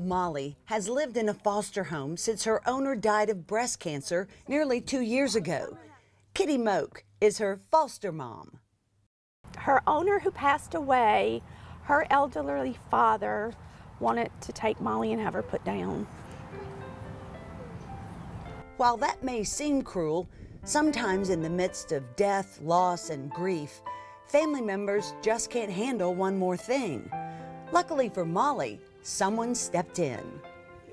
8-year-old Molly has lived in a foster home since her owner died of breast cancer nearly 2 years ago. Kitty Moak is her foster mom. Her owner, who passed away, her elderly father wanted to take Molly and have her put down. While that may seem cruel, sometimes in the midst of death, loss, and grief, family members just can't handle one more thing. Luckily for Molly, someone stepped in.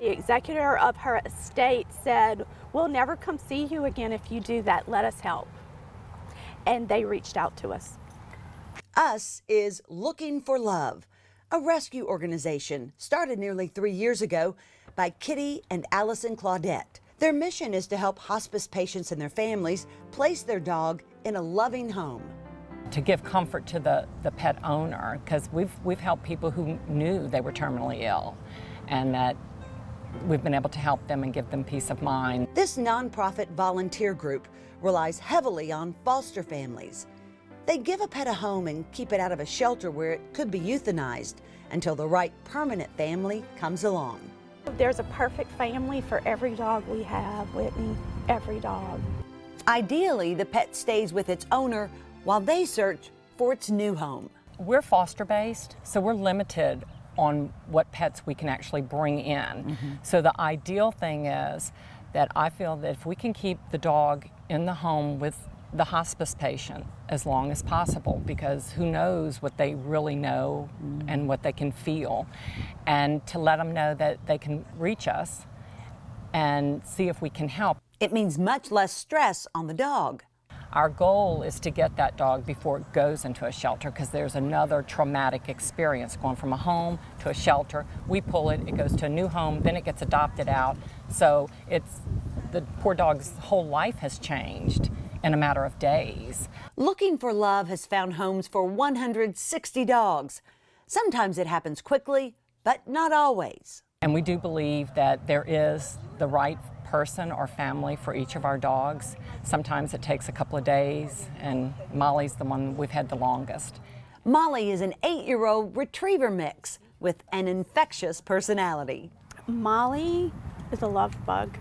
The executor of her estate said, "We'll never come see you again if you do that. Let us help." And they reached out to us. US is Looking for Love, a rescue organization started nearly 3 years ago by Kitty and Allison Claudette. Their mission is to help hospice patients and their families place their dog in a loving home. To give comfort to the pet owner, because we've helped people who knew they were terminally ill, and that we've been able to help them and give them peace of mind. This nonprofit volunteer group relies heavily on foster families. They give a pet a home and keep it out of a shelter where it could be euthanized until the right permanent family comes along. There's a perfect family for every dog we have, Whitney, every dog. Ideally, the pet stays with its owner while they search for its new home. We're foster-based, so we're limited on what pets we can actually bring in. So the ideal thing is that I feel that if we can keep the dog in the home with the hospice patient as long as possible, because who knows what they really know and what they can feel, and to let them know that they can reach us and see if we can help. It means much less stress on the dog. Our goal is to get that dog before it goes into a shelter, because there's another traumatic experience going from a home to a shelter. We pull it, it goes to a new home, then it gets adopted out. So the poor dog's whole life has changed in a matter of days. Looking for Love has found homes for 160 dogs. Sometimes it happens quickly, but not always. And we do believe that there is the right person or family for each of our dogs. Sometimes it takes a couple of days, and Molly's the one we've had the longest. Molly is an 8-year-old retriever mix with an infectious personality. Molly is a love bug.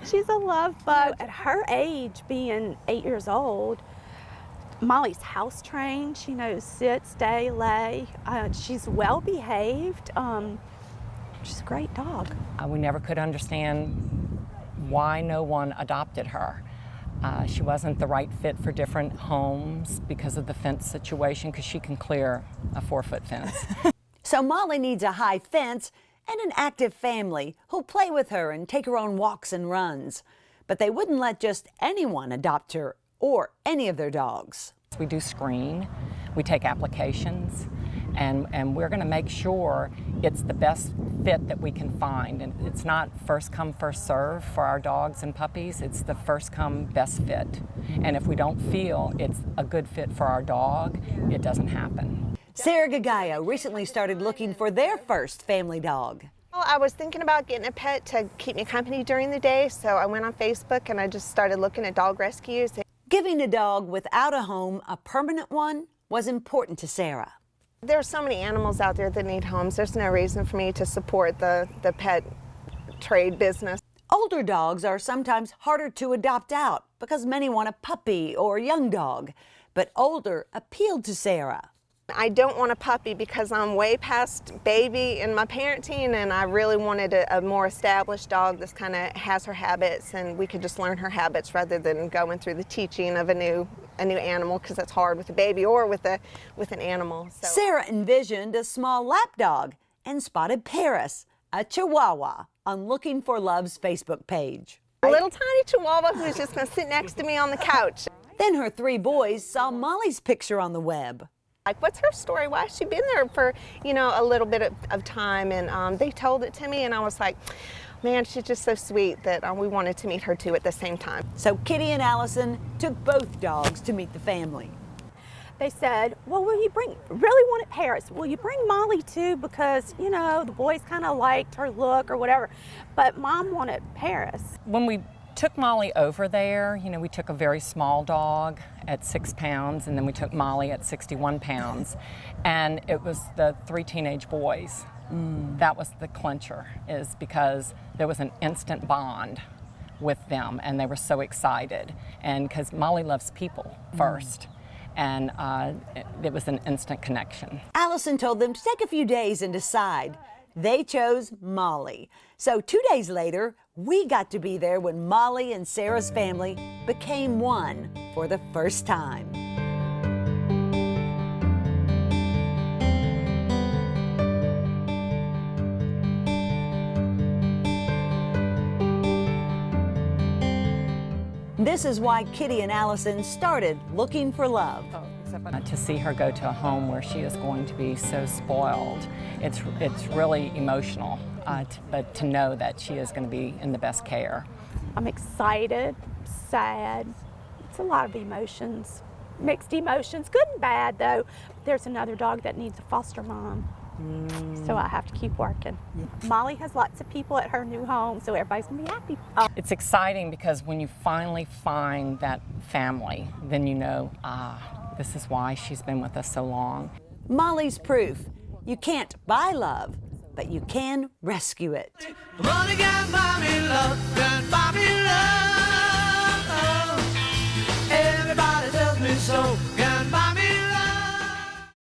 She's a love bug. At her age, being 8 years old, Molly's house trained. She knows sit, stay, lay. She's well behaved. She's a great dog. We never could understand why no one adopted her. She wasn't the right fit for different homes because of the fence situation, because she can clear a 4-foot fence. So Molly needs a high fence and an active family who'll play with her and take her on walks and runs. But they wouldn't let just anyone adopt her or any of their dogs. We do screen, we take applications, and we're going to make sure it's the best fit that we can find. And it's not first come, first serve for our dogs and puppies. It's the first come, best fit. And if we don't feel it's a good fit for our dog, it doesn't happen. Sarah Gagayo recently started looking for their first family dog. Well, I was thinking about getting a pet to keep me company during the day, so I went on Facebook and I just started looking at dog rescues. Giving a dog without a home a permanent one was important to Sarah. There are so many animals out there that need homes. There's no reason for me to support the pet trade business. Older dogs are sometimes harder to adopt out because many want a puppy or a young dog, but older appealed to Sarah. I don't want a puppy because I'm way past baby in my parenting, and I really wanted a more established dog that kind of has her habits, and we could just learn her habits rather than going through the teaching of a new animal, because that's hard with a baby or with an animal. So. Sarah envisioned a small lap dog and spotted Paris, a Chihuahua, on Looking for Love's Facebook page. A little tiny Chihuahua who was just going to sit next to me on the couch. Then her 3 boys saw Molly's picture on the web. Like, what's her story? Why has she been there for, a little bit of time? And they told it to me, and I was like, man, she's just so sweet that we wanted to meet her too at the same time. So Kitty and Allison took both dogs to meet the family. They said, well, really wanted Paris. Will you bring Molly too? Because, the boys kind of liked her look or whatever. But Mom wanted Paris. When we took Molly over there, we took a very small dog at 6 pounds, and then we took Molly at 61 pounds. And it was the 3 teenage boys. That was the clincher, is because there was an instant bond with them, and they were so excited. And because Molly loves people first, and it was an instant connection. Allison told them to take a few days and decide. They chose Molly. So 2 days later, we got to be there when Molly and Sarah's family became one for the first time. This is why Kitty and Allison started looking for love. To see her go to a home where she is going to be so spoiled, it's really emotional, but to know that she is going to be in the best care. I'm excited, sad. It's a lot of emotions, mixed emotions, good and bad though. There's another dog that needs a foster mom, so I have to keep working. Molly has lots of people at her new home, so everybody's gonna be happy. It's exciting because when you finally find that family, then you know, this is why she's been with us so long. Molly's proof. You can't buy love, but you can rescue it. Only got mommy